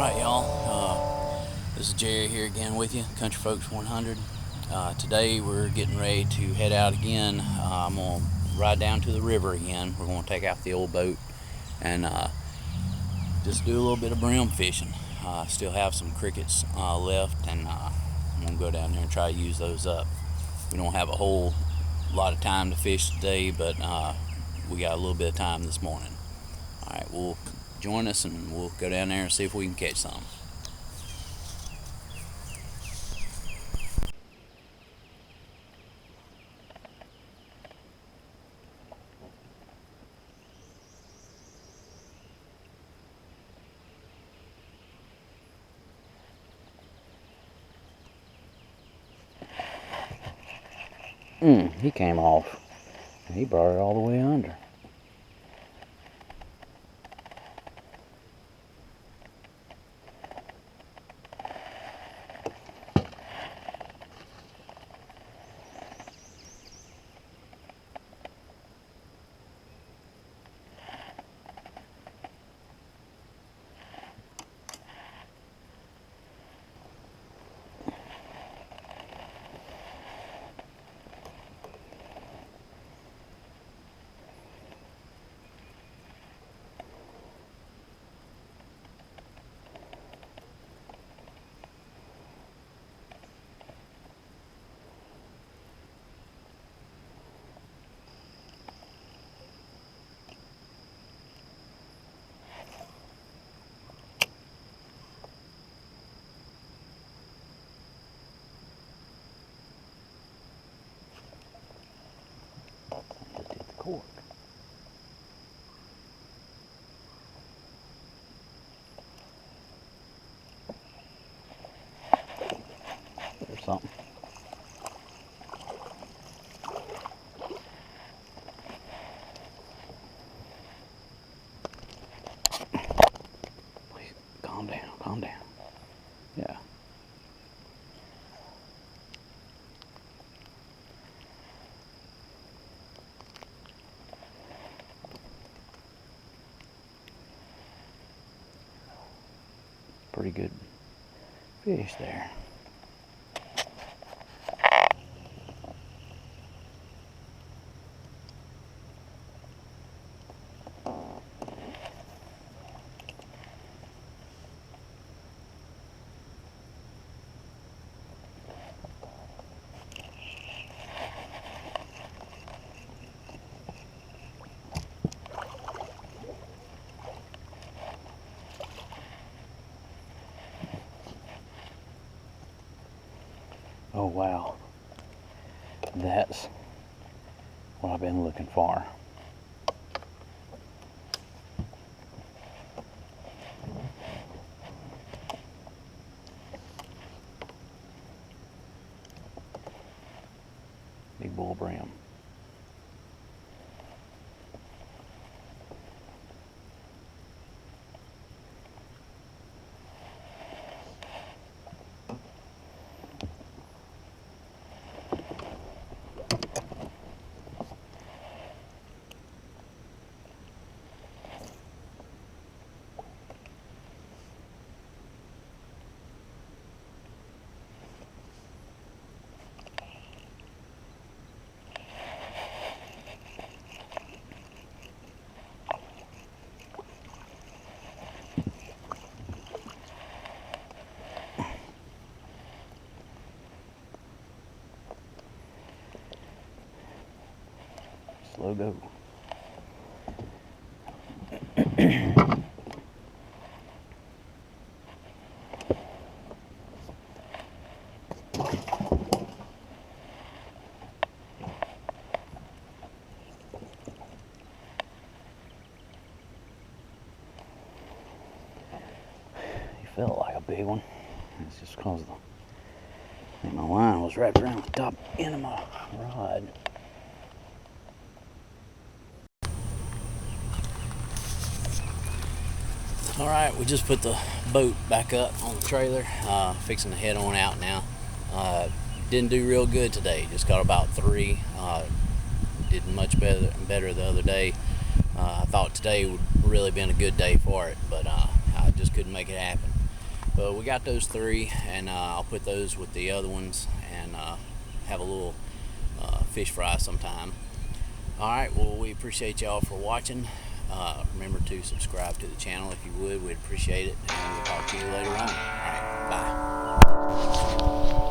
Alright, y'all. This is Jerry here again with you, Country Folks 100. Today we're getting ready to head out again. I'm going to ride down to the river again. We're going to take out the old boat and just do a little bit of brim fishing. Still have some crickets left, and I'm going to go down there and try to use those up. We don't have a whole lot of time to fish today, but we got a little bit of time this morning. Alright, we'll join us and we'll go down there and see if we can catch some. He came off. He brought it all the way under. Just hit the cork. There's something. Please, calm down, calm down. Yeah. Pretty good fish there. Oh wow, that's what I've been looking for. Big bull brim. Slow go. He felt like a big one. It's just because I think my line was wrapped around the top end of my rod. Alright, we just put the boat back up on the trailer, fixing to head on out now. Didn't do real good today, just got about 3. Did much better the other day. I thought today would really been a good day for it, but I just couldn't make it happen. But we got those 3, and I'll put those with the other ones and have a little fish fry sometime. Alright, well, we appreciate y'all for watching. Remember to subscribe to the channel if you would. We'd appreciate it, and we'll talk to you later on. Alright, bye.